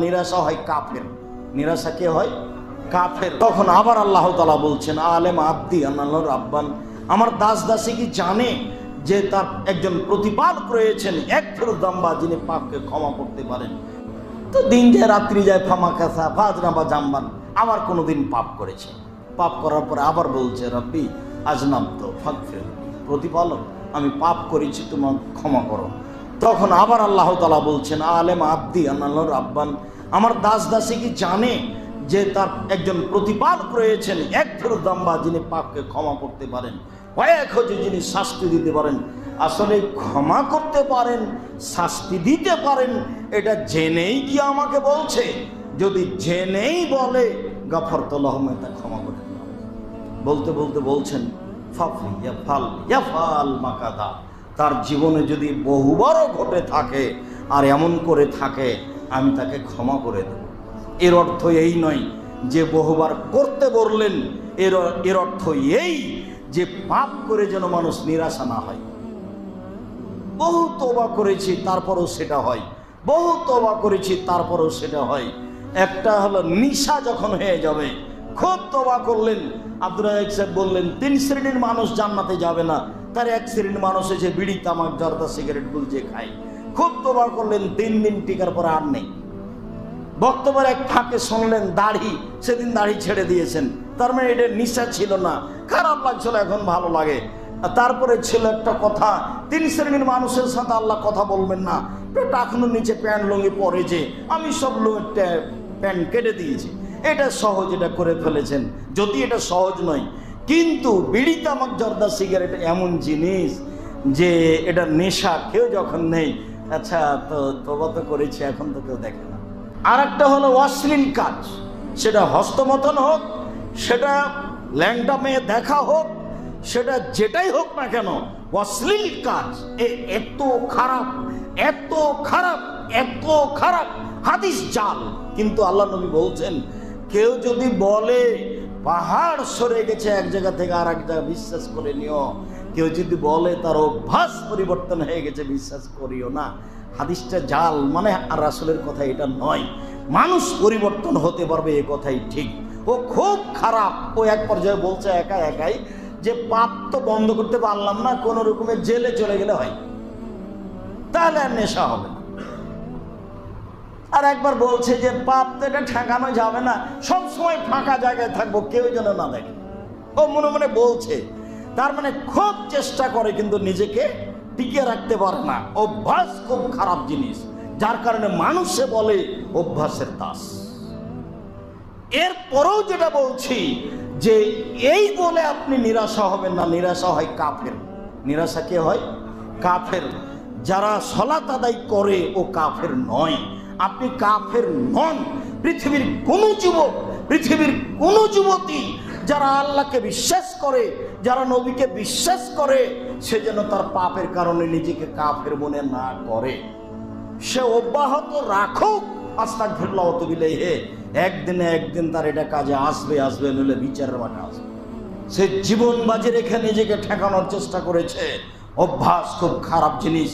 নিরাশা হয় কাফের। নিরাশা কে হয়? কাফের। তখন আবার আল্লাহ তাআলা বলছেন, আলেম আব্দি আনাল্লাহ রাব্বান, আমার দাস দাসী কি জানে যে তার একজন প্রতিপালক রয়েছেন, এক ফেরত দাম্বা, যিনি পাপকে ক্ষমা করতে পারেন। তো দিন যায় রাত্রি যায়, ফামা কাসা ফাজনা বা জাম্বান, আবার কোনোদিন পাপ করেছে। পাপ করার পরে আবার বলছে, রব্বি আজনাম তো ফাগফির, প্রতিপালক আমি পাপ করেছি, তোমার ক্ষমা করো। তখন আবার আল্লাহ তাআলা বলছেন, আলেম আব্দি আনাল্লাহ রাব্বান, আমার দাস দাসী কি জানে যে তার একজন প্রতিপালক রয়েছেন, এক ফেরত দাম্বা, যিনি পাপকে ক্ষমা করতে পারেন, কয়েক হচ্ছে যিনি শাস্তি দিতে পারেন। আসলে ক্ষমা করতে পারেন, শাস্তি দিতে পারেন, এটা জেনেই কি আমাকে বলছে? যদি জেনেই বলে গাফারতুল্লাহু তা ক্ষমা করে দিলাম। বলতে বলতে বলছেন, ফাফি ইয়াফাল মাকাদা, তার জীবনে যদি বহুবারও ঘটে থাকে আর এমন করে থাকে, আমি তাকে ক্ষমা করে দেব। এর অর্থ এই নয় যে বহুবার করতে বললেন, এর অর্থ এই যে পাপ করে যেন মানুষ নিরাশা না হয়। বহু তওবা করেছি তারপরেও সেটা হয়, বহু তওবা করেছি তারপরেও সেটা হয়। একটা হলো নিশা যখন হয়ে যাবে, খুব তওবা করলেন, আব্দুর রাজ্জাক সাহেব বললেন 3 শ্রেণীর মানুষ জান্নাতে যাবে না, তার 1 শ্রেণীর মানুষ এসে বিড়ি তামাক জর্দা সিগারেট গুলজে খায়। খুব তওবা করলেন, 3 দিন টিকার পর আর নেই। বক্তব্যের এক ফাঁকে শুনলেন দাড়ি, সেদিন দাড়ি ছেড়ে দিয়েছেন, তার মানে এটা নিশা ছিল না, খারাপ লাগছিল, এখন ভালো লাগে। তারপরে ছিল একটা কথা, 3 শ্রেণীর মানুষের সাথে আল্লাহ কথা বলবেন না, টাকনুর নিচে প্যান্ট লুঙ্গি পরে যে আমি সব প্যান্ট কেটে দিয়েছি। এটা সহজ, এটা করে ফেলেছেন, যদি এটা সহজ নয়। কিন্তু বিড়ি তামাক জর্দা সিগারেট এমন জিনিস যে এটা নেশা, কেউ যখন নেই, আচ্ছা তো তওবা তো করেছি, এখন তো কেউ দেখে না। আর একটা হলো অশ্লীল কাজ, সেটা হস্তমথন হোক, সেটা ল্যাংটা মেয়ে দেখা হোক, সেটা যেটাই হোক না কেন, অশ্লীল কাজ এত খারাপ, এত খারাপ, এত খারাপ, হাদিস জাল। কিন্তু আল্লাহ নবী বলছেন, কেউ যদি বলে পাহাড় সরে গেছে এক জায়গা থেকে আর এক জায়গা, বিশ্বাস করে নিও। কেউ যদি বলে তার অভ্যাস পরিবর্তন হয়ে গেছে, বিশ্বাস করিও না। হাদিসটা জাল, মানে আর রাসূলের কথা এটা নয়। মানুষ পরিবর্তন হতে পারবে, এ কথাই ঠিক। ও খুব খারাপ, ও এক পর্যায়ে বলছে একাই যে পাপ তো বন্ধ করতে পারলাম না, কোন রকমের জেলে চলে গেলে হয়, তাহলে আর নেশা হবে না। আর একবার বলছে যে পাপ তো এটা ঠেকানো যাবে না, সব সময় ফাঁকা জায়গায় থাকবো, কেউ যেন না দেখে। ও মনে মনে বলছে, তার মানে খুব চেষ্টা করে কিন্তু নিজেকে টিকিয়ে রাখতে পারে না। অভ্যাস খুব খারাপ জিনিস, যার কারণে মানুষে বলে অভ্যাসের দাস। এরপরেও যেটা বলছি যে এই বলে আপনি নিরাশা হবেন না, নিরাশা হয় কাফের। নিরাশা কে হয়? কাফের। যারা সালাত আদায় করে ও কাফের নয়। আপনি কাফের নন। পৃথিবীর কোন যুবক, পৃথিবীর কোন যুবতী যারা আল্লাহকে বিশ্বাস করে, যারা নবীকে বিশ্বাস করে, সে যেন তার পাপের কারণে নিজেকে কাফের মনে না করে। সে অব্যাহত রাখুক আস্তাগফিরুল্লাহ ওয়া তুবু ইলাইহি, একদিনে একদিন তার এটা কাজে আসবে, নইলে বিচারের মাঠে আসবে। সে জীবন বাজি রেখে নিজেকে ঠেকানোর চেষ্টা করেছে। অভ্যাস খুব খারাপ জিনিস।